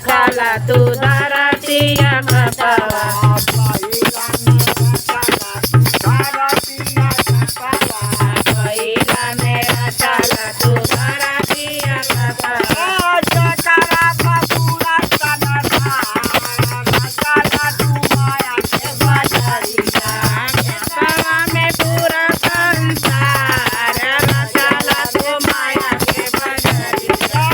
चला तू धरतिया कपवा पहिला मेरा चला तू धरतिया कपवा में पूरा संसार चला तू माया के बजरिया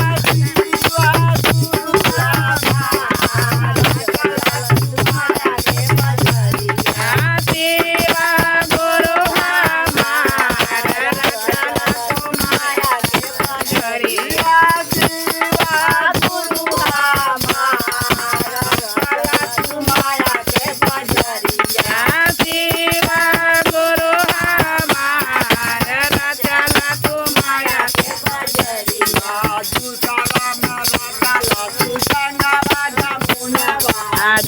शिवा गुरु हमार चला तू माया के बजरिया शिवा गुरु हमार चला तू माया के बजरिया शिवा गुरु हमार चला तू माया के बजरिया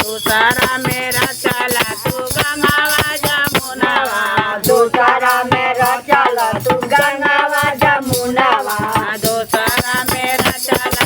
दूसरा मेरा चला तू गंगावा जमुनावा दूसरा मेरा चला तू गंगावा जमुनावा दूसरा मेरा चला